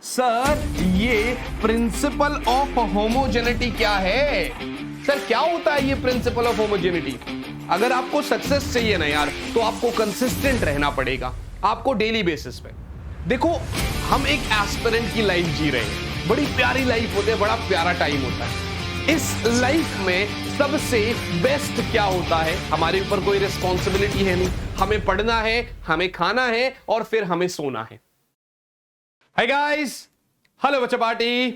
Sir ये principal of homogeneity क्या है? सर क्या होता है ये प्रिंसिपल ऑफ होमोजेनिटी? अगर आपको सक्सेस चाहिए ना यार, तो आपको कंसिस्टेंट रहना पड़ेगा, आपको डेली बेसिस पे। देखो, हम एक एस्पिरेंट की लाइफ जी रहे हैं, बड़ी प्यारी लाइफ होती है, बड़ा प्यारा टाइम होता है। इस लाइफ में सबसे बेस्ट क्या होता है? हमारे ऊपर कोई रिस्पॉन्सिबिलिटी है नहीं, हमें पढ़ना है, हमें खाना है और फिर हमें सोना है। हाय गाइस, हेलो बच्चा पार्टी,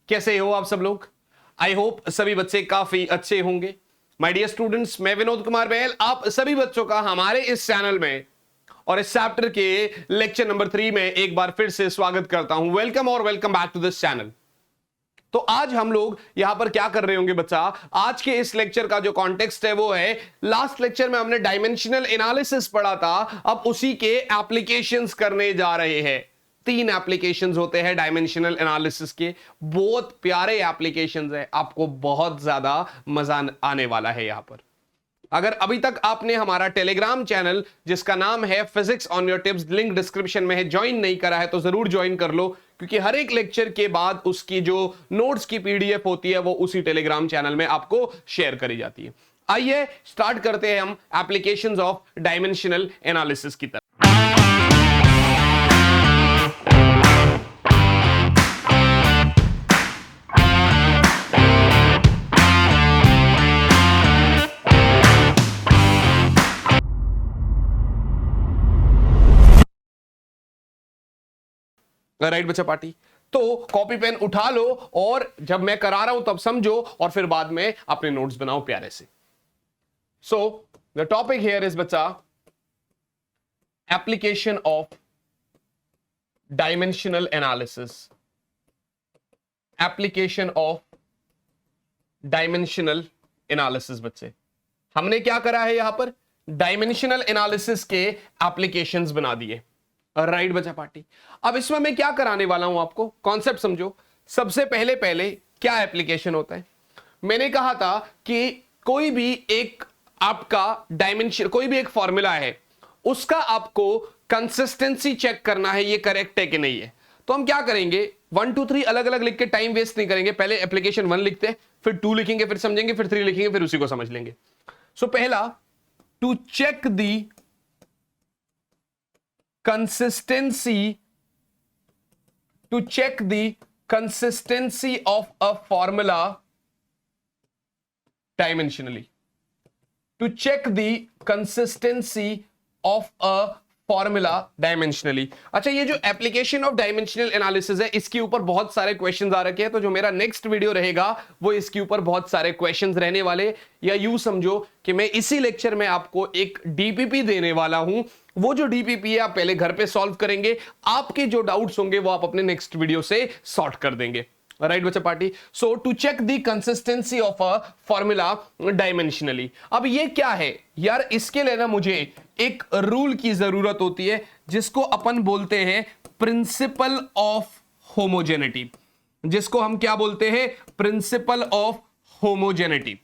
कैसे हो आप सब लोग? आई होप सभी बच्चे काफी अच्छे होंगे। माय डियर स्टूडेंट्स, मैं विनोद कुमार बहल आप सभी बच्चों का हमारे इस चैनल में और इस चैप्टर के लेक्चर नंबर 3 में एक बार फिर से स्वागत करता हूं। वेलकम और welcome back to this channel. तो आज हम लोग यहां पर क्या कर रहे होंगे बच्चा? आज के इस लेक्चर का जो कॉन्टेक्स्ट है वो है, लास्ट लेक्चर में हमने डायमेंशनल एनालिसिस पढ़ा था, अब उसी के एप्लीकेशंस करने जा रहे हैं। 3 एप्लीकेशंस होते हैं डायमेंशनल एनालिसिस के, बहुत प्यारे एप्लीकेशंस हैं, आपको बहुत ज्यादा मजा आने वाला है यहां पर। अगर अभी तक आपने हमारा टेलीग्राम चैनल जिसका नाम है physics on your tips, link description में है, ज्वाइन नहीं करा है तो जरूर ज्वाइन कर लो, क्योंकि हर एक लेक्चर के बाद उसकी जो नोट्स की पीडीएफ होती है वो उसी टेलीग्राम चैनल में आपको शेयर करी जाती है। आइए स्टार्ट करते हैं हम एप्लीकेशंस ऑफ डायमेंशनल एनालिसिस की तरफ। राइट बच्चा पार्टी, तो कॉपी पेन उठा लो और जब मैं करा रहा हूं तब समझो और फिर बाद में अपने नोट्स बनाओ प्यारे से। So the topic here is बच्चा application of dimensional analysis. Application of dimensional analysis. बच्चे, हमने क्या करा है यहां पर? डायमेंशनल एनालिसिस के एप्लीकेशंस बना दिए। राइट बच्चा पार्टी, अब इसमें मैं क्या कराने वाला हूं आपको, कॉन्सेप्ट समझो। सबसे पहले क्या एप्लीकेशन होता है? मैंने कहा था कि कोई भी एक आपका डायमेंशन, कोई भी एक फॉर्मूला है, उसका आपको कंसिस्टेंसी चेक करना है, ये करेक्ट है कि नहीं है। तो हम क्या करेंगे, 1 2 3 अलग अलग लिख के टाइम वेस्ट नहीं करेंगे। पहले एप्लीकेशन 1 लिखते हैं, फिर 2 लिखेंगे, फिर समझेंगे, फिर 3 लिखेंगे, फिर उसी को समझ लेंगे। सो पहला, to check the consistency of a formula dimensionally. To check the consistency of a formula dimensionally. अच्छा, ये जो एप्लीकेशन ऑफ डायमेंशनल एनालिसिस है, इसके ऊपर बहुत सारे क्वेश्चंस आ रखे हैं, तो जो मेरा नेक्स्ट वीडियो रहेगा वो इसके ऊपर बहुत सारे क्वेश्चंस रहने वाले, या यूं समझो कि मैं इसी लेक्चर में आपको एक डीपीपी देने वाला हूं। वो जो डीपीपी है आप पहले घर पे सॉल्व करेंगे, आपके जो डाउट्स होंगे वो आप अपने नेक्स्ट वीडियो से सॉर्ट कर देंगे। राइट बच्चा party, so to check the consistency of a formula dimensionally. अब ये क्या है यार? इसके लिए ना मुझे एक रूल की जरूरत होती है जिसको अपन बोलते हैं प्रिंसिपल ऑफ होमोजेनिटी। जिसको हम क्या बोलते हैं? Principal of homogeneity.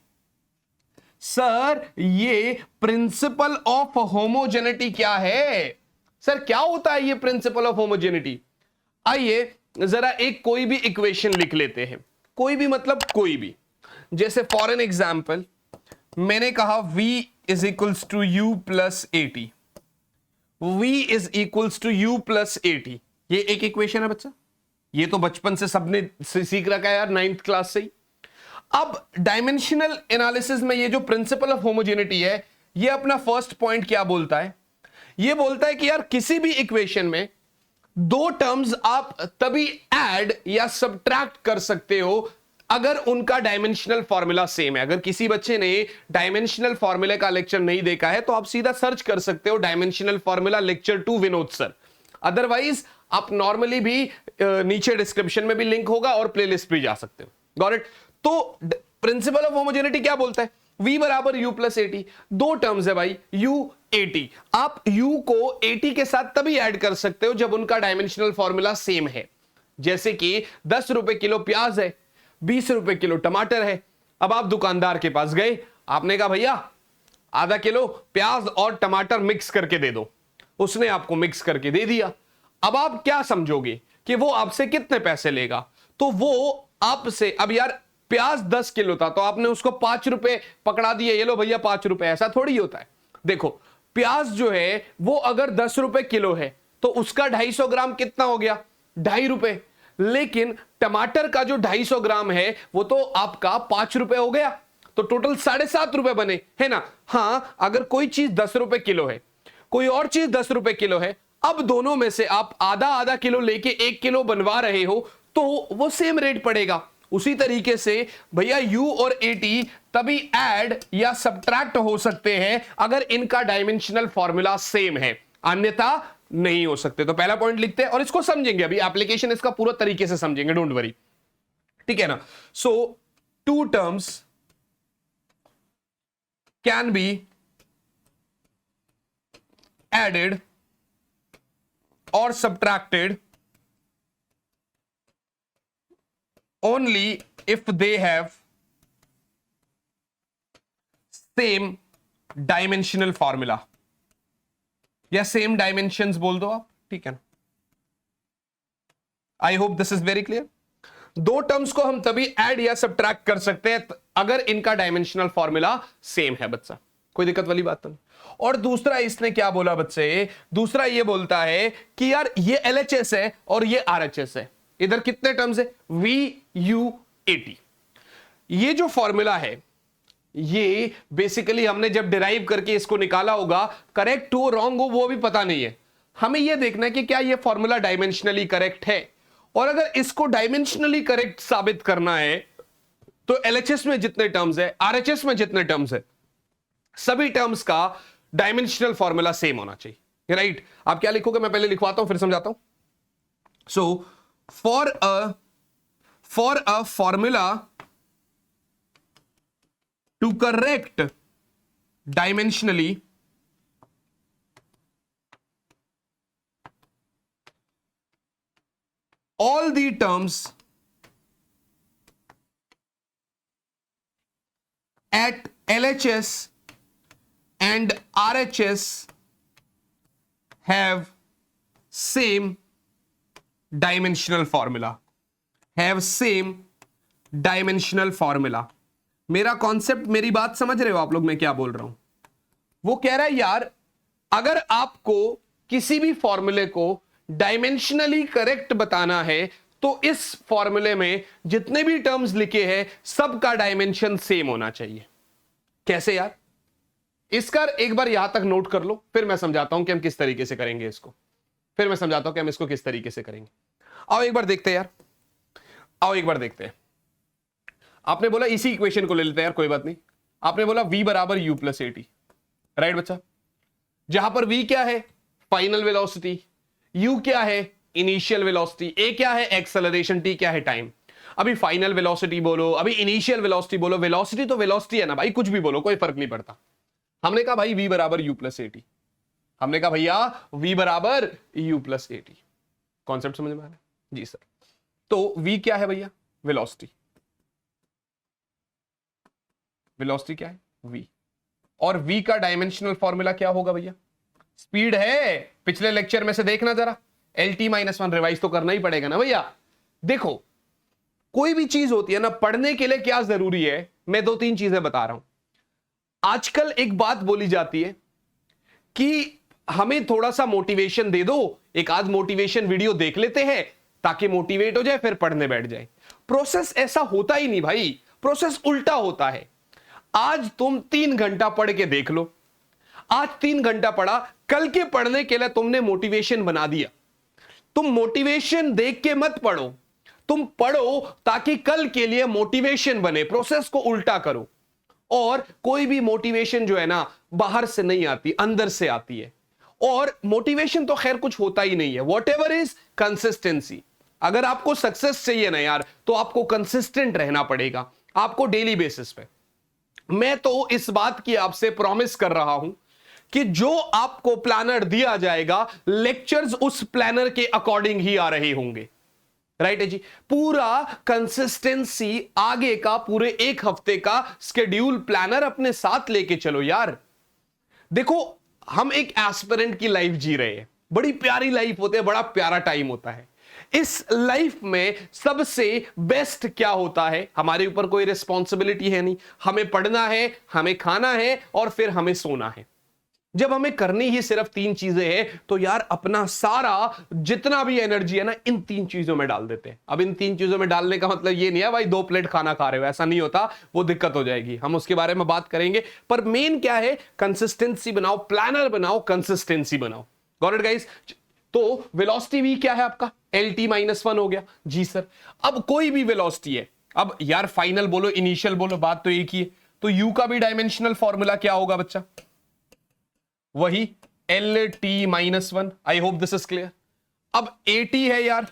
सर ये प्रिंसिपल ऑफ होमोजेनिटी क्या है? सर क्या होता है ये प्रिंसिपल ऑफ होमोजेनिटी? आइए जरा एक कोई भी इक्वेशन लिख लेते हैं, कोई भी मतलब कोई भी। जैसे फॉर एन एग्जाम्पल मैंने कहा v is equals to u plus AT. v is equals to u plus AT, ये एक इक्वेशन है बच्चा। ये तो बचपन से सबने सीख रखा है यार, 9th क्लास से ही। अब डायमेंशनल एनालिसिस में ये जो प्रिंसिपल ऑफ होमोजेनिटी है, ये अपना फर्स्ट पॉइंट क्या बोलता है? ये बोलता है कि यार किसी भी इक्वेशन में दो टर्म्स आप तभी ऐड या सब्ट्रैक्ट कर सकते हो अगर उनका डायमेंशनल फॉर्मूला सेम है। अगर किसी बच्चे ने डायमेंशनल फॉर्मूले का लेक्चर नहीं देखा है तो आप सीधा सर्च कर सकते हो dimensional formula lecture 2 Vinod sir. Otherwise आप नॉर्मली भी नीचे डिस्क्रिप्शन में भी लिंक होगा और प्लेलिस्ट भी जा सकते हो। Got it? तो प्रिंसिपल ऑफ होमोजेनिटी क्या बोलता है? v बराबर u प्लस एटी। दो टर्म्स है भाई, u 80। आप u को 80 के साथ तभी ऐड कर सकते हो जब उनका डायमेंशनल फॉर्मूला सेम है। जैसे कि 10 रुपए किलो प्याज है, 20 रुपए किलो टमाटर है। अब आप दुकानदार के पास गए, आपने कहा भैया आधा किलो प्याज और टमाटर मिक्स करके दे दो। उसने आपको मिक्स करके दे दिया। अब आप क्या समझोगे कि वो आपसे कितने पैसे लेगा। तो वो आपसे, अब यार प्याज 10 किलो था तो आपने उसको 5 रुपए पकड़ा दिए, ये लो भैया 5 रुपए, ऐसा थोड़ी होता है। देखो प्याज जो है वो अगर 10 रुपए किलो है तो उसका 250 ग्राम कितना हो गया, 2.5 रुपए। लेकिन टमाटर का जो 250 ग्राम है वो तो आपका 5 रुपए हो गया, तो टोटल 7.5 रुपए बने, है ना। हां, अगर कोई चीज 10 रुपए किलो है, कोई और चीज 10 रुपए किलो है, अब दोनों में से आप आधा आधा किलो लेके 1 किलो बनवा रहे हो तो वो सेम रेट पड़ेगा। उसी तरीके से भैया यू और एटी तभी ऐड या सब्ट्रैक्ट हो सकते हैं अगर इनका डायमेंशनल फॉर्मूला सेम है, अन्यथा नहीं हो सकते। तो पहला पॉइंट लिखते हैं और इसको समझेंगे, अभी एप्लीकेशन इसका पूरा तरीके से समझेंगे, डोंट वरी, ठीक है ना। So two terms can be added or subtracted only if they have same dimensional formula, या सेम डायमेंशंस बोल दो आप, ठीक है ना। आई hope this is very clear. दो टर्म्स को हम तभी ऐड या सब्ट्रैक्ट कर सकते हैं अगर इनका डायमेंशनल फॉर्मूला सेम है बच्चा, कोई दिक्कत वाली बात नहीं। और दूसरा इसने क्या बोला बच्चे, दूसरा ये बोलता है कि यार ये LHS है और ये RHS है, इधर कितने टर्म्स है, VUAT। ये जो फॉर्मूला है ये बेसिकली हमने जब डिराइव करके इसको निकाला होगा, करेक्ट हो रॉन्ग हो वो भी पता नहीं है, हमें यह देखना है कि क्या ये फॉर्मूला डायमेंशनली करेक्ट है। और अगर इसको डायमेंशनली करेक्ट साबित करना है तो LHS में जितने टर्म्स है, RHS में जितने टर्म्स है, सभी टर्म्स का डायमेंशनल फॉर्मूला सेम होना चाहिए, राइट। आप क्या लिखोगे, मैं पहले लिखवाता हूं फिर समझाता हूं। So for a formula to correct dimensionally all the terms at LHS and RHS have same dimensional formula, have same dimensional formula। मेरा कॉन्सेप्ट, मेरी बात समझ रहे हो आप लोग मैं क्या बोल रहा हूं। वो कह रहा है यार अगर आपको किसी भी फॉर्मूले को डायमेंशनली करेक्ट बताना है तो इस फॉर्मूले में जितने भी टर्म्स लिखे हैं सबका डायमेंशन सेम होना चाहिए। कैसे यार, इसका एक बार यहां तक नोट कर लो, फिर मैं समझाता हूं कि हम किस तरीके से करेंगे इसको, फिर मैं समझाता हूं कि हम इसको किस तरीके से करेंगे। आओ एक बार देखते हैं यार, आओ एक बार देखते हैं। आपने बोला इसी इक्वेशन को ले लेते हैं यार, कोई बात नहीं। आपने बोला v बराबर u प्लस AT, राइट बच्चा। जहां पर v क्या है, फाइनल वेलोसिटी, u क्या है, इनिशियल वेलोसिटी, a क्या है, एक्सेलरेशन, t क्या है, टाइम। अभी फाइनल वेलोसिटी बोलो, अभी इनिशियल वेलोसिटी बोलो, वेलोसिटी तो वेलोसिटी है ना भाई, कुछ भी बोलो कोई फर्क नहीं पड़ता। हमने कहा भाई v बराबर u प्लस AT, हमने कहा भैया v बराबर u प्लस AT। कॉन्सेप्ट समझ में आ रहा है जी सर। तो v क्या है भैया, वेलोसिटी, वेलोसिटी क्या है v, और v का डायमेंशनल फॉर्मूला क्या होगा भैया, स्पीड है। पिछले लेक्चर में से देखना जरा, LT-1 रिवाइज तो करना ही पड़ेगा ना भैया। देखो कोई भी चीज होती है ना, पढ़ने के लिए क्या जरूरी है, मैं 2-3 चीजें बता रहा हूं। आजकल एक बात बोली जाती है कि हमें थोड़ा सा मोटिवेशन दे दो, एक आध मोटिवेशन वीडियो देख लेते हैं ताकि मोटिवेट हो जाए फिर पढ़ने बैठ जाए। प्रोसेस ऐसा होता ही नहीं भाई, प्रोसेस उल्टा होता है। आज तुम 3 घंटा पढ़ के देख लो, आज 3 घंटा पढ़ा, कल के पढ़ने के लिए तुमने मोटिवेशन बना दिया। तुम मोटिवेशन देख के मत पढ़ो, तुम पढ़ो ताकि कल के लिए मोटिवेशन बने। प्रोसेस को उल्टा करो। और कोई भी मोटिवेशन जो है ना बाहर से नहीं आती, अंदर से आती है। और मोटिवेशन तो खैर कुछ होता ही नहीं है, वॉट एवर इज कंसिस्टेंसी। अगर आपको सक्सेस चाहिए ना यार तो आपको कंसिस्टेंट रहना पड़ेगा, आपको डेली बेसिस पे। मैं तो इस बात की आपसे प्रॉमिस कर रहा हूं कि जो आपको प्लानर दिया जाएगा, लेक्चर्स उस प्लानर के अकॉर्डिंग ही आ रहे होंगे, राइट है जी। पूरा कंसिस्टेंसी आगे का, पूरे 1 हफ्ते का स्केड्यूल प्लानर अपने साथ लेके चलो यार। देखो हम एक एस्पिरेंट की लाइफ जी रहे हैं, बड़ी प्यारी लाइफ होती है, बड़ा प्यारा टाइम होता है। इस लाइफ में सबसे बेस्ट क्या होता है? हमारे ऊपर कोई रिस्पॉन्सिबिलिटी है नहीं, हमें पढ़ना है, हमें खाना है और फिर हमें सोना है। जब हमें करनी ही सिर्फ 3 चीजें हैं तो यार अपना सारा जितना भी एनर्जी है ना इन 3 चीजों में डाल देते हैं। अब इन 3 चीजों में डालने का मतलब ये नहीं है भाई 2 प्लेट खाना खा रहे हो, ऐसा नहीं होता, वो दिक्कत हो जाएगी, हम उसके बारे में बात करेंगे। पर मेन क्या है? कंसिस्टेंसी बनाओ, प्लानर बनाओ, कंसिस्टेंसी बनाओ। Got it guys? तो वेलोसिटी v क्या है आपका? LT-1 हो गया जी सर। अब कोई भी वेलोसिटी है, अब यार फाइनल बोलो इनिशियल बोलो, बात तो एक ही है। तो u का भी डायमेंशनल फॉर्मूला क्या होगा बच्चा? वही LT-1। I hope this is clear. अब AT है यार,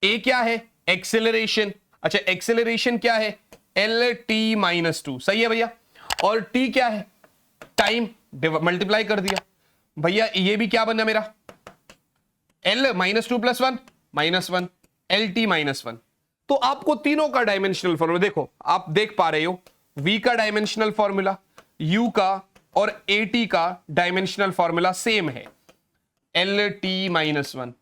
A क्या है? एक्सेलरेशन। अच्छा एक्सेलरेशन क्या है? LT-2। सही है भैया। और T क्या है? टाइम, मल्टीप्लाई कर दिया भैया। ये भी क्या बना मेरा? L-2 + 1 -1 LT-1। तो आपको तीनों का डायमेंशनल फॉर्मूला देखो, आप देख पा रहे हो, V का डायमेंशनल फॉर्मूला, U का और AT का डायमेंशनल फॉर्मूला सेम है, LT-1।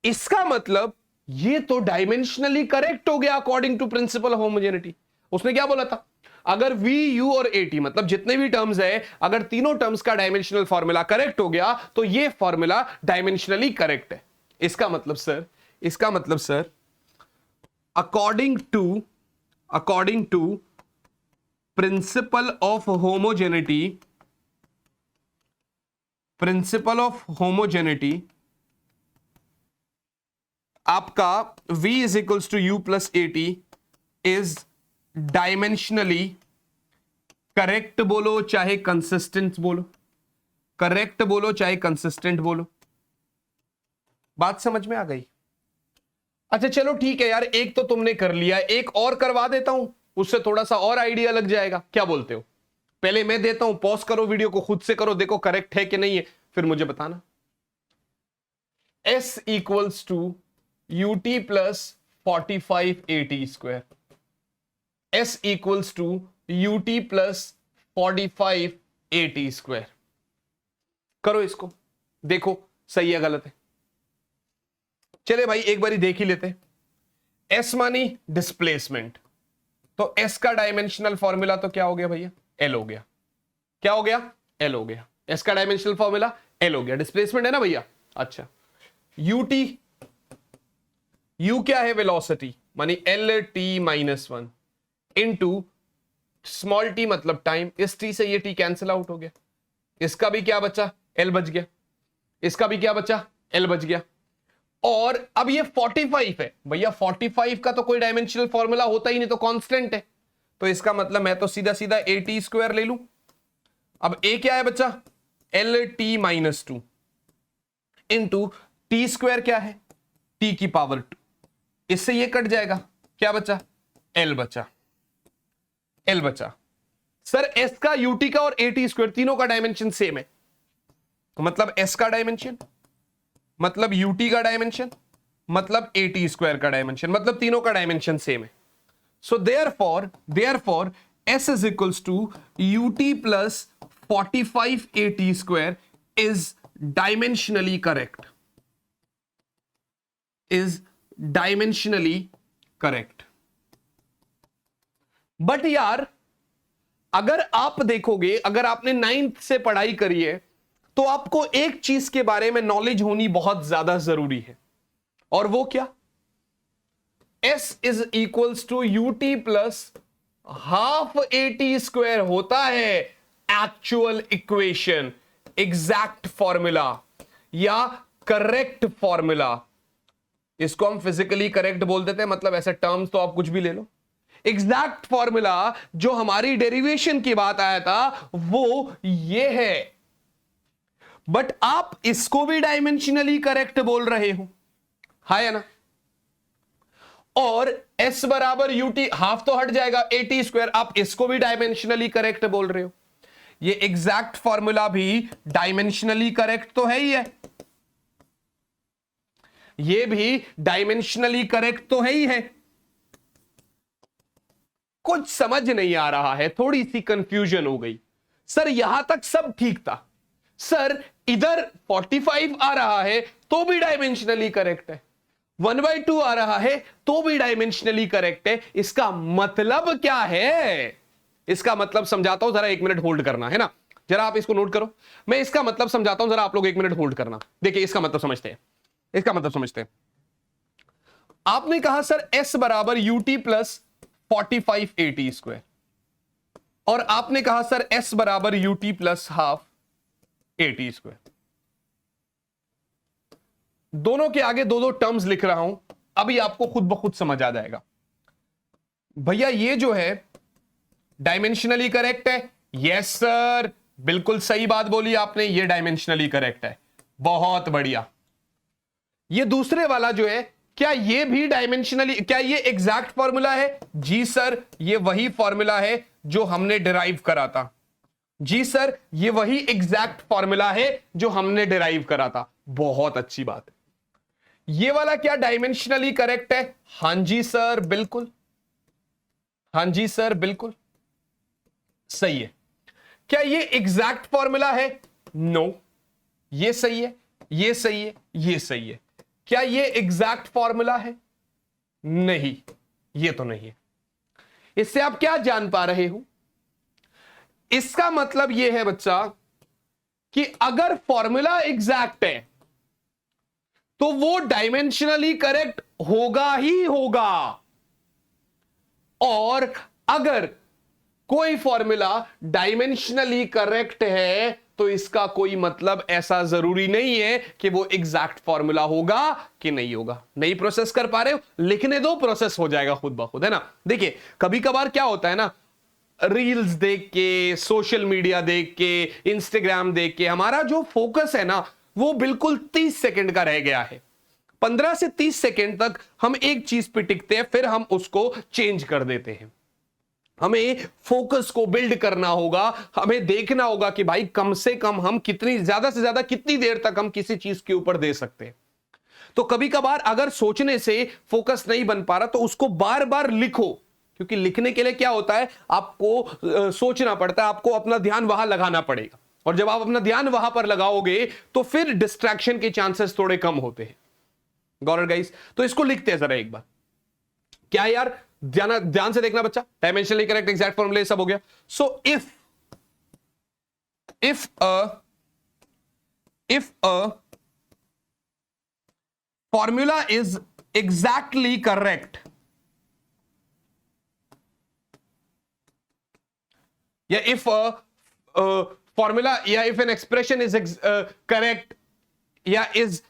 इसका मतलब ये तो डायमेंशनली करेक्ट हो गया according to principle of homogeneity. उसने क्या बोला था? अगर V, U और AT मतलब जितने भी टर्म्स है, अगर तीनों टर्म्स का डायमेंशनल फॉर्मूला करेक्ट हो गया तो ये फॉर्मूला डायमेंशनली करेक्ट है। इसका मतलब sir according to principle of homogeneity आपका V = U + AT is dimensionally correct बोलो चाहे कंसिस्टेंट बोलो, करेक्ट बोलो चाहे कंसिस्टेंट बोलो। बात समझ में आ गई? अच्छा चलो ठीक है यार, एक तो तुमने कर लिया, एक और करवा देता हूं, उससे थोड़ा सा और आइडिया लग जाएगा। क्या बोलते हो? पहले मैं देता हूं, पॉज करो वीडियो को, खुद से करो, देखो करेक्ट है कि नहीं है, फिर मुझे बताना। S = UT + 45AT²। S = UT + 45AT²। करो इसको, देखो सही है गलत है। चले भाई एक बारी देख ही लेते। S मानी डिस्प्लेसमेंट, तो S का डायमेंशनल फॉर्मूला तो क्या हो गया भैया? L हो गया। क्या हो गया? L हो गया। S का डायमेंशनल फॉर्मूला L हो गया। डिस्प्लेसमेंट है ना भैया? अच्छा UT, U क्या है? वेलोसिटी, मानी LT-1 इनटू स्मॉल t मतलब टाइम। इस t से ये t कैंसिल आउट हो गया, इसका भी क्या बचा? L बच गया, इसका भी क्या बचा? L बच गया। और अब ये 45 है भैया, 45 का तो कोई डायमेंशनल फॉर्मूला होता ही नहीं, तो कांस्टेंट है, तो इसका मतलब मैं तो सीधा सीधा AT² ले लूं। अब A क्या है बच्चा? LT-2 इंटू T² क्या है? T⁻²। इससे ये कट जाएगा, क्या बचा? L बचा, L बचा। सर S का, UT का और AT² तीनों का डायमेंशन सेम है, तो मतलब S का डायमेंशन मतलब UT का डायमेंशन मतलब AT² का डायमेंशन, मतलब तीनों का डायमेंशन सेम है। So therefore S = UT + 45AT² is dimensionally correct. But यार अगर आप देखोगे, अगर आपने 9th से पढ़ाई करी है, तो आपको एक चीज के बारे में नॉलेज होनी बहुत ज्यादा जरूरी है, और वो क्या? S = UT + ½ AT² होता है एक्चुअल इक्वेशन, एग्जैक्ट फॉर्मूला या करेक्ट फॉर्मूला। इसको हम फिजिकली करेक्ट बोल देते हैं, मतलब ऐसे टर्म्स तो आप कुछ भी ले लो। एग्जैक्ट फॉर्मूला जो हमारी डेरिवेशन की बात आया था वो ये है, बट आप इसको भी डायमेंशनली करेक्ट बोल रहे हो, है ना? और S = UT, हाफ तो हट जाएगा, AT², आप इसको भी डायमेंशनली करेक्ट बोल रहे हो। ये एग्जैक्ट फॉर्मूला भी डायमेंशनली करेक्ट तो है ही है, ये भी डायमेंशनली करेक्ट तो है ही है। कुछ समझ नहीं आ रहा है, थोड़ी सी कंफ्यूजन हो गई। सर यहां तक सब ठीक था, सर इधर 45 आ रहा है तो भी डायमेंशनली करेक्ट है, 1/2 आ रहा है तो भी डायमेंशनली करेक्ट है। इसका मतलब क्या है? इसका मतलब समझाता हूं, जरा 1 मिनट होल्ड करना है ना, जरा आप इसको नोट करो। मैं इसका मतलब समझाता हूं, जरा आप लोग 1 मिनट होल्ड करना। देखिए इसका मतलब समझते हैं, इसका मतलब समझते हैं। आपने कहा सर s बराबर ut प्लस 45 at स्क्वायर, और आपने कहा सर s बराबर ut plus half at square. दोनों के आगे दो दो टर्म्स लिख रहा हूं, अभी आपको खुद ब खुद समझ आ जाएगा। भैया ये जो है डायमेंशनली करेक्ट है। यस सर, बिल्कुल सही बात बोली आपने, ये डायमेंशनली करेक्ट है। बहुत बढ़िया। ये दूसरे वाला जो है, क्या ये भी डायमेंशनली, क्या ये एग्जैक्ट फॉर्मूला है? जी सर, ये वही फॉर्मूला है जो हमने डिराइव करा था। जी सर, ये वही एग्जैक्ट फॉर्मूला है जो हमने डिराइव करा था। बहुत अच्छी बात है। ये वाला क्या डायमेंशनली करेक्ट है? हां जी सर, बिल्कुल। हां जी सर, बिल्कुल सही है। क्या ये एग्जैक्ट फॉर्मूला है? नो। ये सही है, ये सही है, ये सही है। क्या ये एग्जैक्ट फॉर्मूला है? नहीं, ये तो नहीं है। इससे आप क्या जान पा रहे हो? इसका मतलब यह है बच्चा कि अगर फॉर्मूला एग्जैक्ट है तो वो डायमेंशनली करेक्ट होगा ही होगा, और अगर कोई फॉर्मूला डायमेंशनली करेक्ट है तो इसका कोई मतलब ऐसा जरूरी नहीं है कि वो एग्जैक्ट फॉर्मूला होगा कि नहीं होगा। नहीं प्रोसेस कर पा रहे हो? लिखने दो, प्रोसेस हो जाएगा खुद ब खुद, है ना। देखिए कभी कभार क्या होता है ना, रील्स देख के, सोशल मीडिया देख के, इंस्टाग्राम देख के हमारा जो फोकस है ना वो बिल्कुल 30 सेकंड का रह गया है। 15 से 30 सेकंड तक हम एक चीज पे टिकते हैं, फिर हम उसको चेंज कर देते हैं। हमें फोकस को बिल्ड करना होगा, हमें देखना होगा कि भाई कम से कम हम कितनी, ज्यादा से ज्यादा कितनी देर तक हम किसी चीज के ऊपर दे सकते हैं। तो कभी कभार अगर सोचने से फोकस नहीं बन पा रहा तो उसको बार बार लिखो, क्योंकि लिखने के लिए क्या होता है, आपको सोचना पड़ता है, आपको अपना ध्यान वहां लगाना पड़ेगा, और जब आप अपना ध्यान वहां पर लगाओगे तो फिर डिस्ट्रैक्शन के चांसेस थोड़े कम होते हैं। Got it guys? तो इसको लिखते हैं जरा एक बार। क्या यार, ध्यान से देखना बच्चा, डायमेंशनली करेक्ट, एग्जैक्ट फॉर्मूले सब हो गया। So if a formula is exactly correct, या इफ फॉर्मूला, या if an expression is correct, या is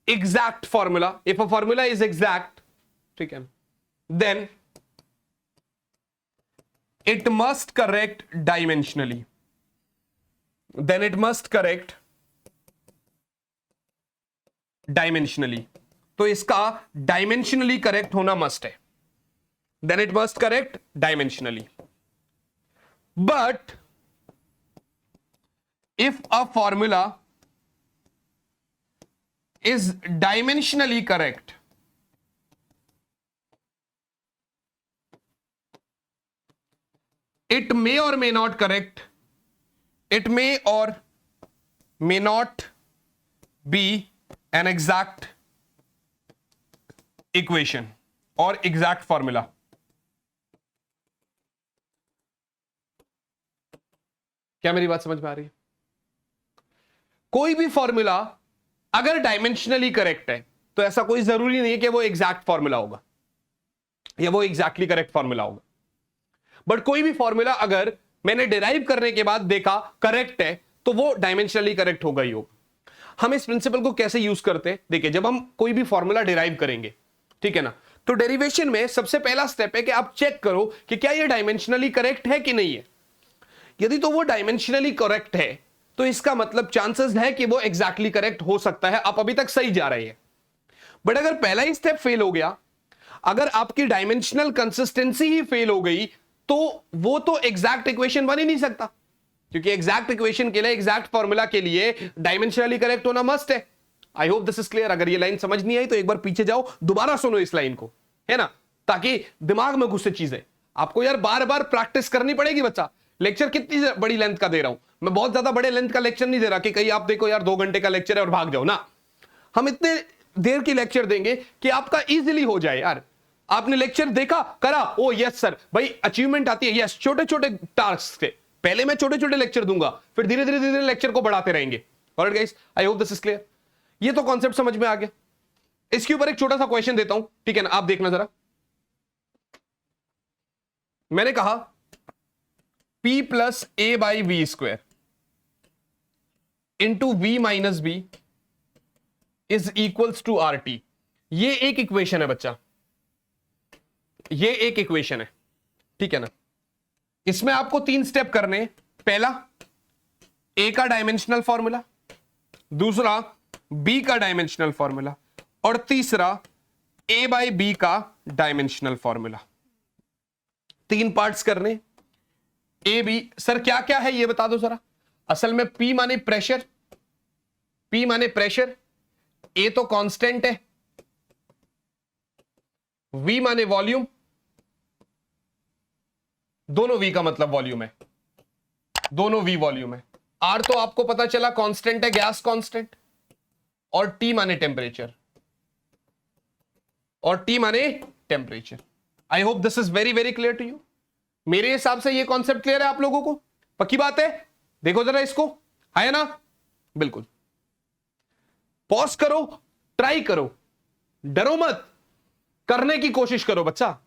exact formula, if a formula is exact, ठीक है, then it must correct dimensionally, then it must correct dimensionally। तो इसका dimensionally correct होना must है, then it must correct dimensionally। but if a formula is dimensionally correct, it may or may not correct, it may or may not be an exact equation or exact formula। क्या मेरी बात समझ में आ रही है? कोई भी फॉर्मूला अगर डायमेंशनली करेक्ट है तो ऐसा कोई जरूरी नहीं है कि वो एग्जैक्ट फॉर्मूला होगा या वो एग्जैक्टली करेक्ट फॉर्मूला होगा। बट कोई भी फॉर्मूला अगर मैंने डिराइव करने के बाद देखा करेक्ट है तो वो डायमेंशनली करेक्ट होगा ही होगा। हम इस प्रिंसिपल को कैसे यूज करते हैं? देखिए, जब हम कोई भी फॉर्मूला डिराइव करेंगे, ठीक है ना, तो डेरिवेशन में सबसे पहला स्टेप है कि आप चेक करो कि क्या ये डायमेंशनली करेक्ट है कि नहीं है। यदि तो वो डायमेंशनली करेक्ट है तो इसका मतलब चांसेस है कि वो एग्जैक्टली करेक्ट हो सकता है, आप अभी तक सही जा रहे हैं। बट अगर पहला ही स्टेप फेल हो गया, अगर आपकी डायमेंशनल कंसिस्टेंसी ही फेल हो गई, तो वो तो एग्जैक्ट इक्वेशन बन ही नहीं सकता, क्योंकि एग्जैक्ट इक्वेशन के लिए, एग्जैक्ट फॉर्मूला के लिए डायमेंशनली करेक्ट होना मस्ट है। आई होप दिस इज क्लियर। अगर ये लाइन समझ नहीं आई तो एक बार पीछे जाओ, दोबारा सुनो इस लाइन को, है ना, ताकि दिमाग में घुसे चीजें। आपको यार बार बार प्रैक्टिस करनी पड़ेगी बच्चा। लेक्चर कितनी बड़ी लेंथ का दे रहा हूं मैं, बहुत ज्यादा बड़े लेंथ का लेक्चर नहीं दे रहा कि कहीं आप देखो यार 2 घंटे का लेक्चर है और भाग जाओ ना। हम इतने देर की लेक्चर देंगे कि आपका इजीली हो जाए यार। आपने लेक्चर देखा, करा, ओ यस सर, भाई अचीवमेंट आती है, यस। छोटे छोटे टास्क से पहले मैं छोटे छोटे लेक्चर दूंगा, फिर धीरे धीरे धीरे लेक्चर को बढ़ाते रहेंगे। Alright guys, I hope this is clear. ये तो कॉन्सेप्ट समझ में आ गया। इसके ऊपर एक छोटा सा क्वेश्चन देता हूं, ठीक है ना, आप देखना जरा। मैंने कहा P plus A by we square into v minus B is equals to R T. ये एक इक्वेशन है बच्चा, ये एक इक्वेशन है, ठीक है ना। इसमें आपको 3 स्टेप करने। पहला ए का डायमेंशनल फॉर्मूला, दूसरा बी का डायमेंशनल फॉर्मूला, और तीसरा ए बाई बी का डायमेंशनल फॉर्मूला। 3 पार्ट्स करने। ए बी, सर क्या क्या है ये बता दो जरा। असल में P माने प्रेशर, P माने प्रेशर, ए तो कांस्टेंट है, V माने वॉल्यूम, दोनों V का मतलब वॉल्यूम है, दोनों V वॉल्यूम है। R तो आपको पता चला कांस्टेंट है, गैस कांस्टेंट, और T माने टेम्परेचर, और T माने temperature. I hope this is very very clear to you. मेरे हिसाब से ये कॉन्सेप्ट क्लियर है आप लोगों को, पक्की बात है। देखो जरा इसको, है ना, बिल्कुल। पॉज करो, ट्राई करो, डरो मत, करने की कोशिश करो बच्चा।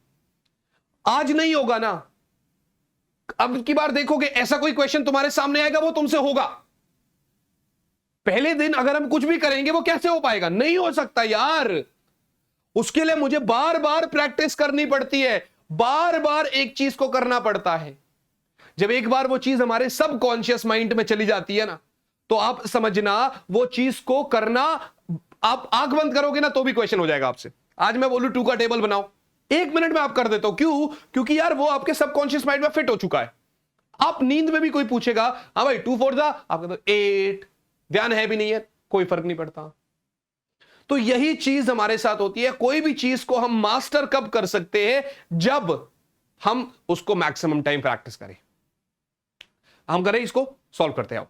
आज नहीं होगा ना, अब की बार देखोगे ऐसा कोई क्वेश्चन तुम्हारे सामने आएगा, वो तुमसे होगा। पहले दिन अगर हम कुछ भी करेंगे वो कैसे हो पाएगा, नहीं हो सकता यार। उसके लिए मुझे बार बार प्रैक्टिस करनी पड़ती है, बार बार एक चीज को करना पड़ता है। जब एक बार वो चीज हमारे सबकॉन्शियस माइंड में चली जाती है ना, तो आप समझना वो चीज को करना, आप आंख बंद करोगे ना तो भी क्वेश्चन हो जाएगा आपसे। आज मैं बोलूं 2 का टेबल बनाओ, 1 मिनट में आप कर देते हो। क्यों? क्योंकि यार वो आपके सबकॉन्शियस माइंड में फिट हो चुका है। आप नींद में भी कोई पूछेगा, हाँ भाई 2 4 जा, आप कहते हो 8, ध्यान है भी नहीं है, कोई फर्क नहीं पड़ता। तो यही चीज हमारे साथ होती है। कोई भी चीज को हम मास्टर कब कर सकते हैं, जब हम उसको मैक्सिमम टाइम प्रैक्टिस करें। हम करें, इसको सॉल्व करते हैं,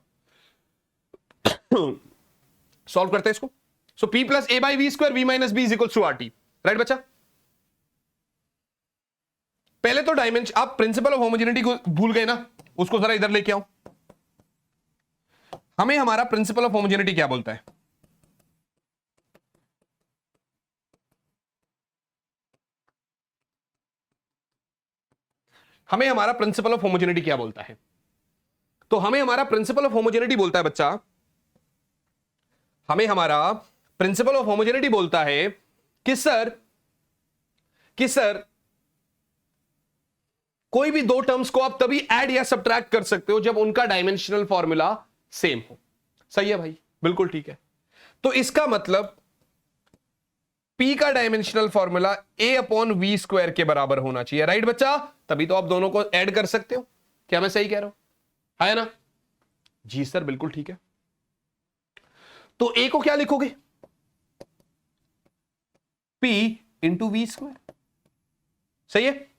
सॉल्व करते हैं इसको। So P plus A by we square V minus B is equal to R T, right बच्चा। पहले तो डायमेंशन, आप प्रिंसिपल ऑफ होमोजेनिटी को भूल गए ना, उसको जरा इधर लेके आओ। हमें हमारा प्रिंसिपल ऑफ होमोजेनिटी क्या बोलता है? हमें हमारा प्रिंसिपल ऑफ होमोजेनिटी क्या बोलता है? तो हमें हमारा प्रिंसिपल ऑफ होमोजेनिटी बोलता है बच्चा, हमें हमारा प्रिंसिपल ऑफ होमोजेनिटी बोलता है कि सर कोई भी 2 टर्म्स को आप तभी ऐड या सब्ट्रैक्ट कर सकते हो जब उनका डायमेंशनल फॉर्मूला सेम हो। सही है भाई, बिल्कुल ठीक है। तो इसका मतलब P का dimensional formula A upon V square के बराबर होना चाहिए, राइट बच्चा। तभी तो आप दोनों को ऐड कर सकते हो। क्या मैं सही कह रहा हूं, है ना? जी सर, बिल्कुल ठीक है। तो A को क्या लिखोगे? P into V square. सही है,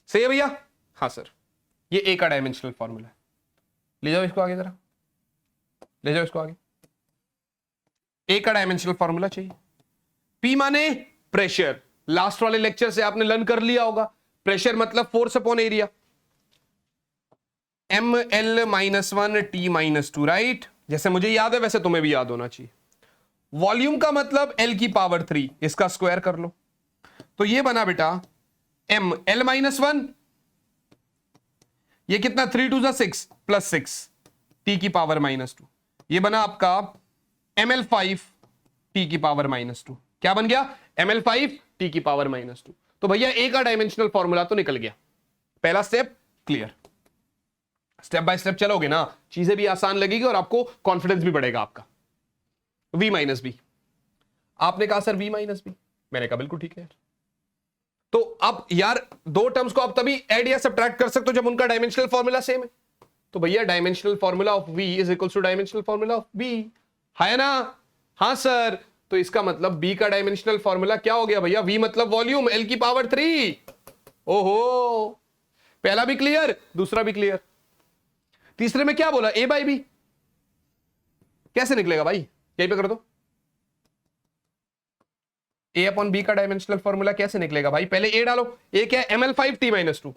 सही है भैया? हाँ सर, ये A का डायमेंशनल फॉर्मूला है। ले जाओ इसको आगे, जरा ले जाओ इसको आगे। A का डायमेंशनल फॉर्मूला चाहिए। P माने प्रेशर, लास्ट वाले लेक्चर से आपने लर्न कर लिया होगा। प्रेशर मतलब force upon area, ML-1 T-2, right. जैसे मुझे याद है वैसे तुम्हें भी याद होना चाहिए। वॉल्यूम का मतलब L की पावर 3, इसका स्क्वायर कर लो। तो ये बना बेटा ML-1, ये कितना, 3 2 6 प्लस 6 T की पावर -2। ये बना आपका ML5 T की पावर -2। क्या बन गया? ML5 T की पावर -2। तो भैया A का डायमेंशनल फॉर्मूला तो निकल गया। पहला step clear. Step by step चलोगे ना, चीजें भी आसान लगेगी और आपको कॉन्फिडेंस भी बढ़ेगा आपका। V माइनस बी, आपने कहा सर V माइनस बी, मैंने कहा बिल्कुल ठीक है यार। तो अब यार 2 टर्म्स को आप तभी ऐड या सब्ट्रैक्ट कर सकते हो जब उनका डायमेंशनल फॉर्मूला सेम है। तो भैया dimensional formula of V is equal two dimensional formula of B, है ना? हाँ सर। तो इसका मतलब B का डायमेंशनल फॉर्मूला क्या हो गया भैया? V मतलब वॉल्यूम, L की पावर 3। ओहो, पहला भी क्लियर, दूसरा भी क्लियर। तीसरे में क्या बोला? A by B. कैसे निकलेगा भाई? यहीं पे कर दो। ए अपॉन बी का डायमेंशनल फॉर्मूला कैसे निकलेगा भाई? पहले ए डालो, ए क्या है? ml5t-2,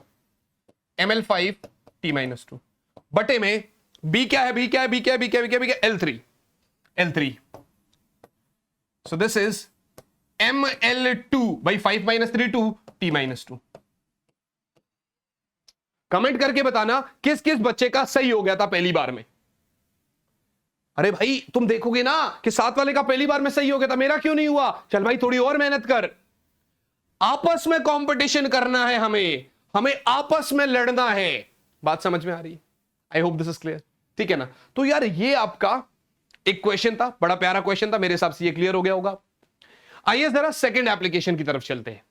ml5t-2 बटे में बी क्या है? बी क्या है? बी क्या है? बी क्या है? बी क्या है? बी क्या है? L3। So this is ml2 भाई 5 - 3 2 t-2। कमेंट करके बताना किस किस बच्चे का सही हो गया था पहली बार में। अरे भाई तुम देखोगे ना कि 7 वाले का पहली बार में सही हो गया था, मेरा क्यों नहीं हुआ? चल भाई थोड़ी और मेहनत कर। आपस में कंपटीशन करना है, हमें आपस में लड़ना है। बात समझ में आ रही है? आई होप दिस इज क्लियर। ठीक है ना? तो यार ये आपका एक क्वेश्चन था, बड़ा प्यारा क्वेश्चन था, मेरे हिसाब से ये क्लियर हो गया होगा। आइए जरा सेकंड एप्लीकेशन की तरफ चलते हैं।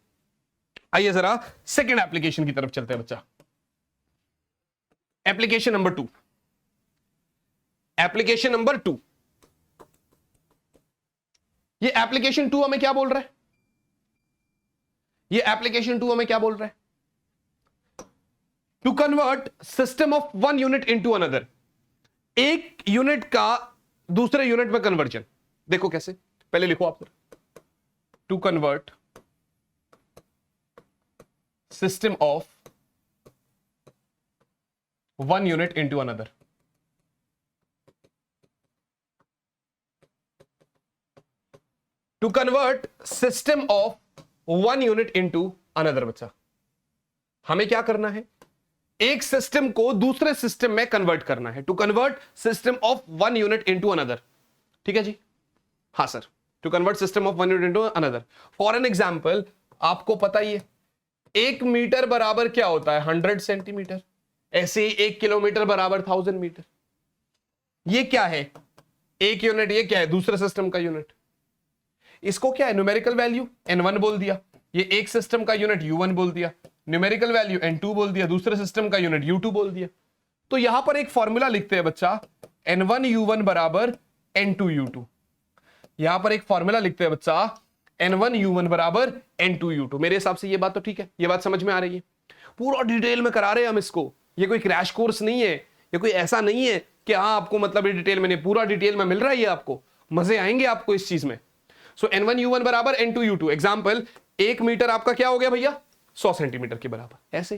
आइए जरा सेकंड एप्लीकेशन की तरफ चलते हैं बच्चा। Application number 2। Application number 2। ये एप्लीकेशन 2 हमें क्या बोल रहा है? ये एप्लीकेशन 2 हमें क्या बोल रहा है? To convert system of one unit into another. एक यूनिट का दूसरे यूनिट में कन्वर्जन। देखो कैसे, पहले लिखो आप। To convert system of one unit into another. To convert system of one unit into another. बच्चा हमें क्या करना है? एक सिस्टम को दूसरे सिस्टम में कन्वर्ट करना है। To convert system of one unit into another. ठीक है जी? हाँ sir, to convert system of one unit into another. For an example, आपको पता ही है 1 मीटर बराबर क्या होता है? 100 सेंटीमीटर। ऐसे ही 1 किलोमीटर बराबर 1000 मीटर। ये क्या है? एक यूनिट। ये क्या है? दूसरे सिस्टम का यूनिट। इसको क्या है? न्यूमेरिकल वैल्यू n1 बोल दिया। ये एक सिस्टम का यूनिट u1 बोल दिया। न्यूमेरिकल वैल्यू n2 बोल दिया। दूसरे सिस्टम का यूनिट u2 बोल दिया। तो यहां पर एक फॉर्मूला लिखते हैं बच्चा, n1u1 बराबर n2u2। यहां पर एक फॉर्मूला लिखते हैं बच्चा, n1u1 बराबर n2u2। मेरे हिसाब से ये बात तो ठीक है, ये बात समझ में आ रही है। पूरा डिटेल में करा रहे हैं हम इसको। ये कोई क्रैश कोर्स नहीं है, ये कोई ऐसा नहीं है कि हाँ आपको मतलब डिटेल में नहीं, पूरा डिटेल में मिल रहा है ये आपको। मजे आएंगे आपको इस चीज में। सो n1u1 बराबर n2u2। एग्जाम्पल, 1 मीटर आपका क्या हो गया भैया? 100 सेंटीमीटर के बराबर। ऐसे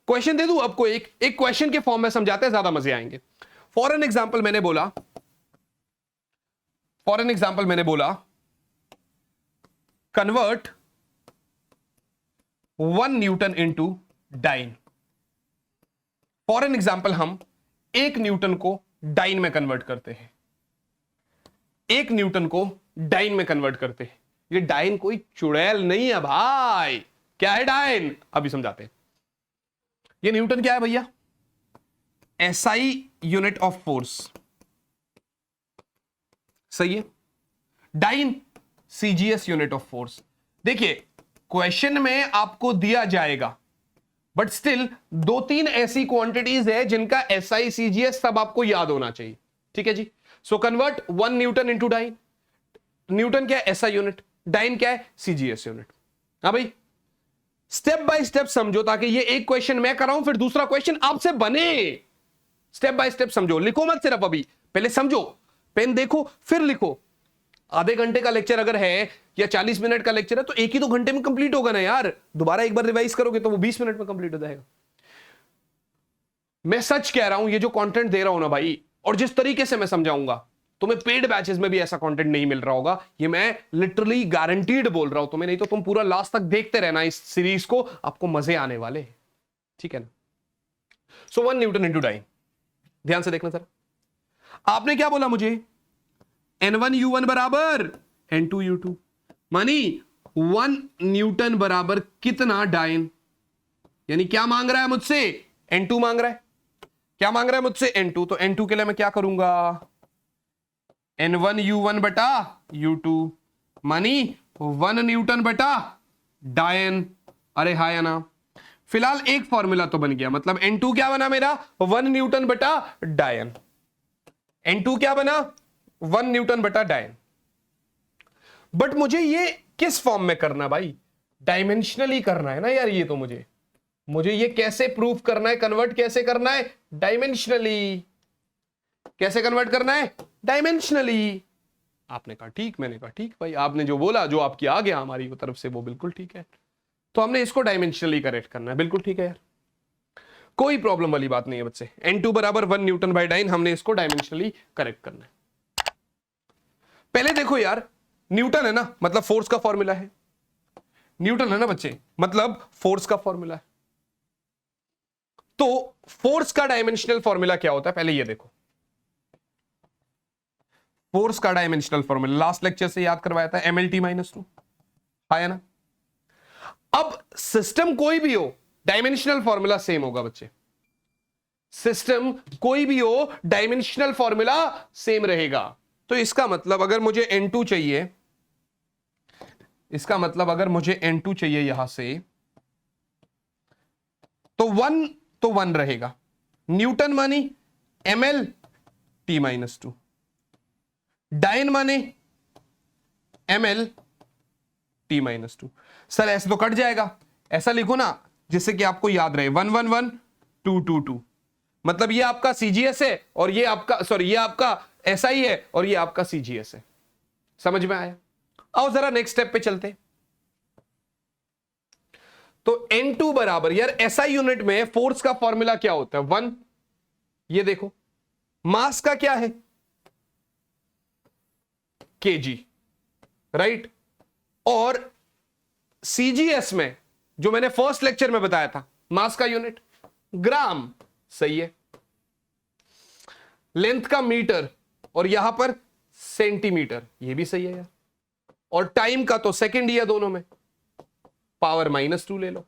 क्वेश्चन दे दूं आपको, एक क्वेश्चन के फॉर्म में समझाते हैं, ज्यादा मजे आएंगे। फॉर एन एग्जाम्पल मैंने बोला convert 1 newton into dyne. For an example हम 1 न्यूटन को डाइन में कन्वर्ट करते हैं। 1 न्यूटन को डाइन में कन्वर्ट करते हैं। ये डाइन कोई चुड़ैल नहीं है भाई। क्या है डाइन? अभी समझाते हैं। ये न्यूटन क्या है भैया? SI unit of force. सही है। Dyne CGS unit of force. देखिए क्वेश्चन में आपको दिया जाएगा, बट स्टिल 2-3 ऐसी क्वांटिटीज है जिनका SI CGS सब आपको याद होना चाहिए। ठीक है जी? So convert 1 newton into dyne. Newton क्या है? SI unit. डाइन क्या है? CGS unit. हाँ भाई, स्टेप बाय स्टेप समझो, ताकि ये एक क्वेश्चन मैं कराऊं फिर दूसरा क्वेश्चन आपसे बने। स्टेप बाय स्टेप समझो, लिखो मत सिर्फ, अभी पहले समझो, पेन देखो फिर लिखो। आधे घंटे का लेक्चर अगर है या 40 मिनट का लेक्चर है तो 1 ही 2 घंटे में कंप्लीट होगा ना यार। दोबारा एक बार रिवाइज करोगे तो वो 20 मिनट में कंप्लीट हो जाएगा। मैं सच कह रहा हूं, ये जो कंटेंट दे रहा हूं ना भाई, और जिस तरीके से मैं समझाऊंगा, तुम्हें पेड बैचेस में भी ऐसा कंटेंट नहीं मिल रहा होगा। ये मैं लिटरली गारंटीड बोल रहा हूं तुम्हें, नहीं तो तुम पूरा लास्ट तक देखते रहना इस सीरीज को, आपको मजे आने वाले। ठीक है ना? सो 1 न्यूटन इंटू डाइन। ध्यान से देखना जरा। आपने क्या बोला मुझे? n1u1 बराबर n2u2। मानी 1 न्यूटन बराबर कितना डाइन? यानी क्या मांग रहा है मुझसे? n2 मांग रहा है। क्या मांग रहा है मुझसे? n2। तो n2 के लिए मैं क्या करूंगा? n1u1 बटा u2 मानी 1 न्यूटन बटा डायन। अरे हाँ या ना? फिलहाल एक फॉर्मूला तो बन गया, मतलब n2 क्या बना मेरा? 1 न्यूटन बटा डायन। n2 क्या बना? 1 न्यूटन बटा डायन। बट मुझे ये किस फॉर्म में करना भाई? डायमेंशनली करना है ना यार। ये तो मुझे ये कैसे प्रूव करना है? कन्वर्ट कैसे करना है? डायमेंशनली। कैसे कन्वर्ट करना है? डायमेंशनली। आपने कहा ठीक, मैंने कहा ठीक भाई, आपने जो बोला, जो आपकी आ गया हमारी तरफ से, वो बिल्कुल ठीक है। तो हमने इसको डायमेंशनली करेक्ट करना है, बिल्कुल ठीक है यार, कोई प्रॉब्लम वाली बात नहीं है बच्चे। N2 बराबर 1 न्यूटन बाय डाइन, हमने इसको डायमेंशनली करेक्ट करना है। पहले देखो यार, न्यूटन है ना, मतलब फोर्स का फॉर्मूला है, न्यूटन है ना बच्चे, मतलब फोर्स का फॉर्मूला है। तो फोर्स का डायमेंशनल फॉर्मूला क्या होता है, पहले ये देखो, फोर्स का डायमेंशनल फॉर्मूला लास्ट लेक्चर से याद करवाया था, mLT-2 है ना। अब सिस्टम कोई भी हो, डायमेंशनल फॉर्मूला सेम होगा बच्चे, सिस्टम कोई भी हो, डायमेंशनल फॉर्मूला सेम रहेगा। तो इसका मतलब अगर मुझे N2 चाहिए, इसका मतलब अगर मुझे N2 चाहिए यहां से, तो 1 रहेगा, न्यूटन मानी mLT-2, डाइन माने mLT-2। सर ऐसे तो कट जाएगा, ऐसा लिखो ना जिससे कि आपको याद रहे, 1 1 1 2 2 2, मतलब ये आपका CGS है और ये आपका, सॉरी ये आपका SI है और ये आपका CGS है। समझ में आया? आओ जरा नेक्स्ट स्टेप पे चलते। तो N2 बराबर, यार SI यूनिट में फोर्स का फॉर्मूला क्या होता है, 1। ये देखो, मास का क्या है, kg, राइट। और CGS में जो मैंने फर्स्ट लेक्चर में बताया था, मास का यूनिट ग्राम, सही है। लेंथ का मीटर और यहां पर सेंटीमीटर, ये भी सही है यार। और टाइम का तो सेकंड ही है दोनों में, पावर -2 ले लो,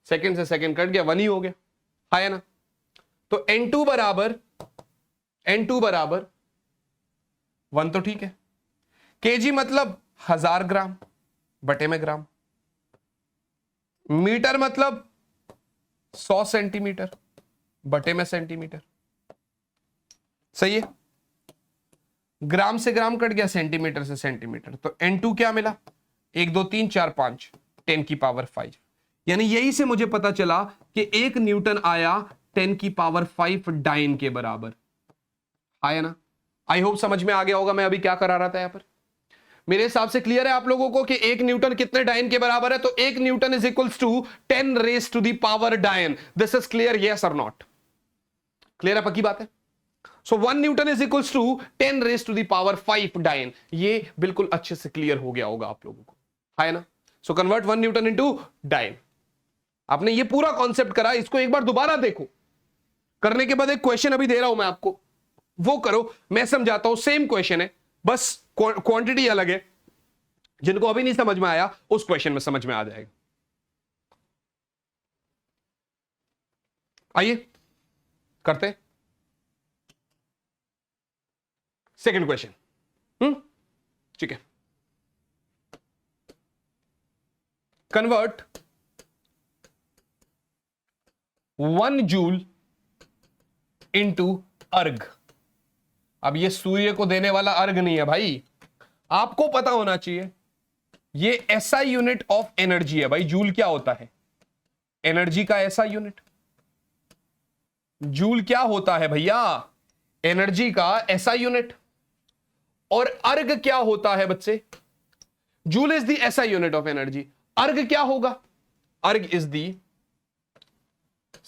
सेकंड से सेकंड कट गया, 1 ही हो गया, है ना। तो N2 बराबर 1 तो ठीक है। kg मतलब 1000 ग्राम बटे में ग्राम, मीटर मतलब 100 सेंटीमीटर बटे में सेंटीमीटर, सही है। ग्राम से ग्राम कट गया, सेंटीमीटर से सेंटीमीटर, तो N2 क्या मिला, 1 2 3 4 5 10⁵ यानी यही से मुझे पता चला कि 1 न्यूटन आया 10⁵ डाइन के बराबर, आया ना। आई होप समझ में आ गया होगा मैं अभी क्या करा रहा था यहां पर। मेरे हिसाब से क्लियर है आप लोगों को कि 1 न्यूटन कितने डाइन के बराबर है, तो 1 newton is equals to 10 raise to the power dyne. This is clear, yes और नॉट? क्लियर है, पक्की बात है। So 1 newton is equals to 10 raise to the power 5 dyne, ये बिल्कुल अच्छे से क्लियर हो गया होगा आप लोगों को, है ना। So convert 1 newton into dyne. आपने ये पूरा कॉन्सेप्ट करा, इसको एक बार दोबारा देखो, करने के बाद एक क्वेश्चन अभी दे रहा हूं मैं आपको, वो करो, मैं समझाता हूं। सेम क्वेश्चन है, बस क्वांटिटी अलग है। जिनको अभी नहीं समझ में आया उस क्वेश्चन में समझ में आ जाएगा। आइए करते सेकंड क्वेश्चन। ठीक है, कन्वर्ट 1 जूल इंटू अर्ग। अब ये सूर्य को देने वाला अर्ग नहीं है भाई, आपको पता होना चाहिए ये SI यूनिट ऑफ एनर्जी है भाई। जूल क्या होता है, एनर्जी का SI यूनिट। जूल क्या होता है भैया, एनर्जी का SI यूनिट। और अर्ग क्या होता है बच्चे, joule is the SI unit of energy. Erg क्या होगा, erg is the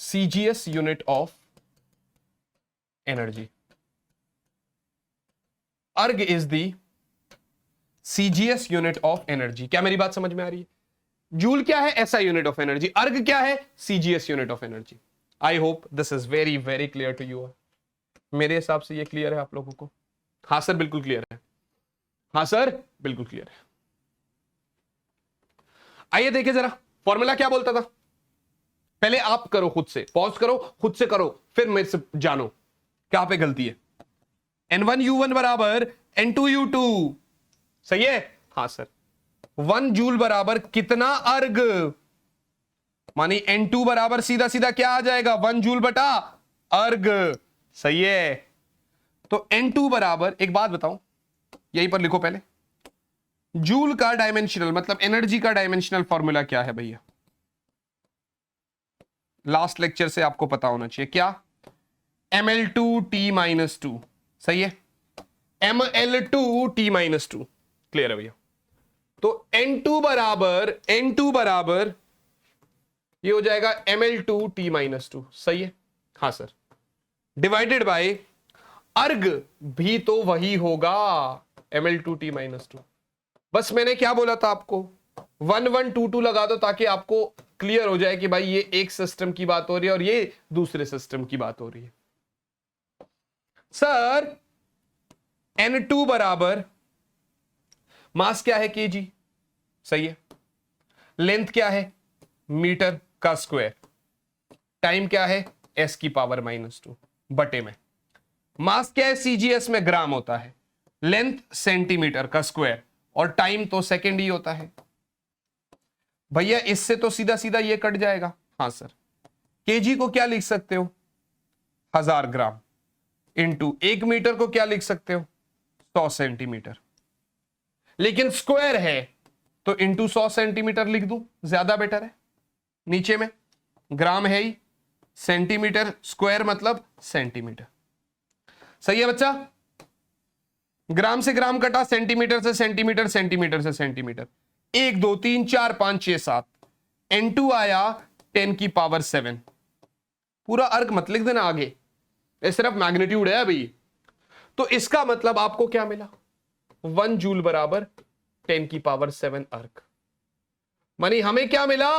CGS unit of energy. Erg is the CGS unit of energy. क्या मेरी बात समझ में आ रही है? जूल क्या है, SI unit of energy. Erg क्या है, CGS unit of energy. I hope this is very very clear to you. मेरे हिसाब से ये क्लियर है आप लोगों को? हाँ सर बिल्कुल क्लियर है, हाँ सर बिल्कुल क्लियर है। आइए देखिए जरा, फॉर्मूला क्या बोलता था। पहले आप करो खुद से, पॉज करो, खुद से करो, फिर मेरे से जानो क्या पे गलती है। N1U1 बराबर N2U2, सही है? हाँ सर। 1 जूल बराबर कितना अर्ग, मानी N2 बराबर सीधा सीधा क्या आ जाएगा, 1 जूल बटा अर्ग, सही है। तो N2 बराबर, एक बात बताऊं, यहीं पर लिखो पहले, जूल का डायमेंशनल मतलब एनर्जी का डायमेंशनल फॉर्मूला क्या है भैया, लास्ट लेक्चर से आपको पता होना चाहिए क्या, mL2T-2, सही है। ml2t-2। क्लियर है भैया? तो n2 बराबर ये हो जाएगा ml2t-2। सही है? हाँ सर। डिवाइडेड बाय अर्ग भी तो वही होगा, ml2t-2। बस मैंने क्या बोला था आपको, 1 1 2 2 लगा दो ताकि आपको क्लियर हो जाए कि भाई ये एक सिस्टम की बात हो रही है और ये दूसरे सिस्टम की बात हो रही है। सर n2 बराबर मास क्या है kg, सही है। लेंथ क्या है मीटर का स्क्वायर, टाइम क्या है s की पावर -2 बटे में। मास क्या है CGS में ग्राम होता है, लेंथ सेंटीमीटर का स्क्वायर और टाइम तो सेकेंड ही होता है। भैया इससे तो सीधा सीधा ये कट जाएगा। हाँ सर। केजी को क्या लिख सकते हो 1000 ग्राम इंटू 1 मीटर को क्या लिख सकते हो 100 सेंटीमीटर, लेकिन स्क्वायर है तो इंटू 100 सेंटीमीटर लिख दूं, ज्यादा बेटर है। नीचे में ग्राम है ही, सेंटीमीटर स्क्वायर मतलब सेंटीमीटर। सही है बच्चा? ग्राम से ग्राम कटा, सेंटीमीटर से सेंटीमीटर, सेंटीमीटर से सेंटीमीटर। 1 2 3 4 5 6 7 n2 आया 10 की पावर 7। पूरा अर्क मत लिख देना आगे, ये सिर्फ मैग्नीट्यूड है अभी। तो इसका मतलब आपको क्या मिला, 1 जूल बराबर 10 की पावर 7 अर्क। मानी हमें क्या मिला,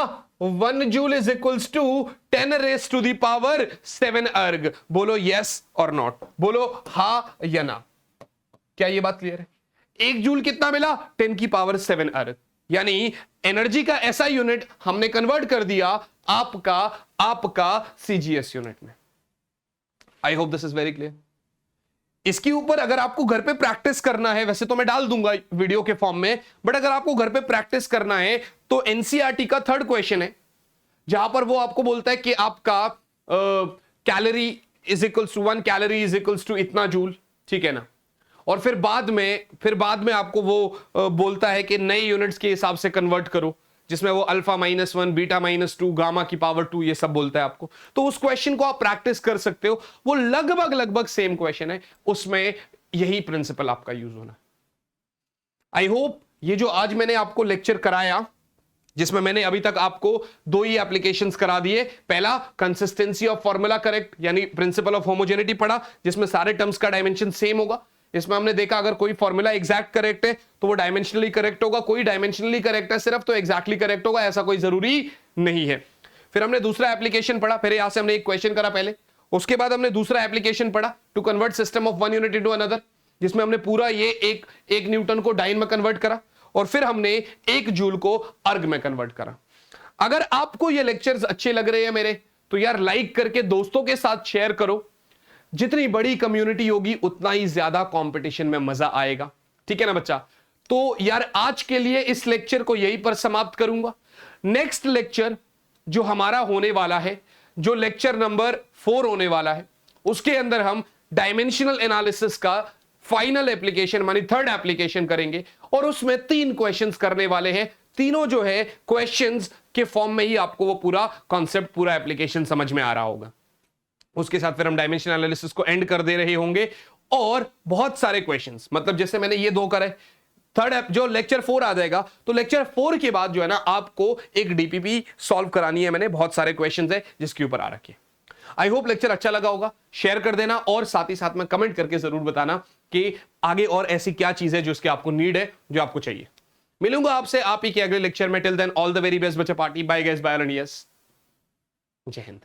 1 joule is equals to 10 raise to the power 7 erg. बोलो यस और नॉट, बोलो हा या ना। क्या ये बात क्लियर है? 1 जूल कितना मिला 10 की पावर 7 अर्ग, यानी एनर्जी का ऐसा यूनिट हमने कन्वर्ट कर दिया आपका सीजीएस यूनिट में। आई hope this is very clear. इसके ऊपर अगर आपको घर पे प्रैक्टिस करना है, वैसे तो मैं डाल दूंगा वीडियो के फॉर्म में, बट अगर आपको घर पे प्रैक्टिस करना है तो एनसीईआरटी का 3rd क्वेश्चन है, जहां पर वो आपको बोलता है कि आपका calorie is equals to 1 calorie is equals to इतना जूल, ठीक है ना। और फिर बाद में आपको वो बोलता है कि नए यूनिट्स के हिसाब से कन्वर्ट करो, जिसमें वो अल्फा -1 बीटा -2 गामा की पावर 2 ये सब बोलता है आपको। तो उस क्वेश्चन को आप प्रैक्टिस कर सकते हो, वो लगभग सेम क्वेश्चन है, उसमें यही प्रिंसिपल आपका यूज होना। आई होप ये जो आज मैंने आपको लेक्चर कराया, जिसमें मैंने अभी तक आपको 2 ही एप्लीकेशंस करा दिए। पहला कंसिस्टेंसी ऑफ फॉर्मूला करेक्ट यानी प्रिंसिपल ऑफ होमोजेनिटी पढ़ा, जिसमें सारे टर्म्स का डायमेंशन सेम होगा। इसमें हमने देखा अगर कोई फॉर्मूला एग्जैक्ट करेक्ट है तो वो डायमेंशनली करेक्ट होगा, कोई डायमेंशनली करेक्ट है सिर्फ तो एग्जैक्टली करेक्ट होगा, ऐसा कोई जरूरी नहीं है। फिर हमने दूसरा एप्लीकेशन पढ़ा, फिर यहां से हमने एक क्वेश्चन करा पहले, उसके बाद हमने दूसरा एप्लीकेशन पढ़ा to convert system of 1 unit into another, जिसमें हमने पूरा ये एक न्यूटन को डाइन में कन्वर्ट करा, और फिर हमने 1 जूल को अर्ग में कन्वर्ट करा। अगर आपको ये लेक्चर्स अच्छे लग रहे हैं मेरे, तो यार लाइक करके दोस्तों के साथ शेयर करो। जितनी बड़ी कम्युनिटी होगी उतना ही ज्यादा कंपटीशन में मजा आएगा, ठीक है ना बच्चा। तो यार आज के लिए इस लेक्चर को यहीं पर समाप्त करूंगा। नेक्स्ट लेक्चर जो हमारा होने वाला है, जो लेक्चर नंबर 4 होने वाला है, उसके अंदर हम डायमेंशनल एनालिसिस का फाइनल एप्लीकेशन मानी 3rd एप्लीकेशन करेंगे, और उसमें 3 क्वेश्चंस करने वाले हैं। तीनों जो है क्वेश्चंस के फॉर्म में ही आपको वो पूरा कॉन्सेप्ट, पूरा एप्लीकेशन समझ में आ रहा होगा। उसके साथ फिर हम डायमेंशन एनालिसिस को एंड कर दे रहे होंगे, और बहुत सारे क्वेश्चंस, मतलब जैसे मैंने ये 2 करे, 3rd जो लेक्चर 4 आ जाएगा, तो लेक्चर 4 के बाद जो है ना आपको एक डीपीपी सॉल्व करानी है। मैंने बहुत सारे क्वेश्चंस है जिसके ऊपर आ रखे। आई होप लेक्चर अच्छा लगा होगा, शेयर कर देना, और साथ ही साथ में कमेंट करके जरूर बताना कि आगे और ऐसी क्या चीज है जो उसके आपको नीड है, जो आपको चाहिए। मिलूंगा आपसे आप ही के अगले लेक्चर में। Till then all the very best बच्चा party, bye guys, bye and yes, जय हिंद।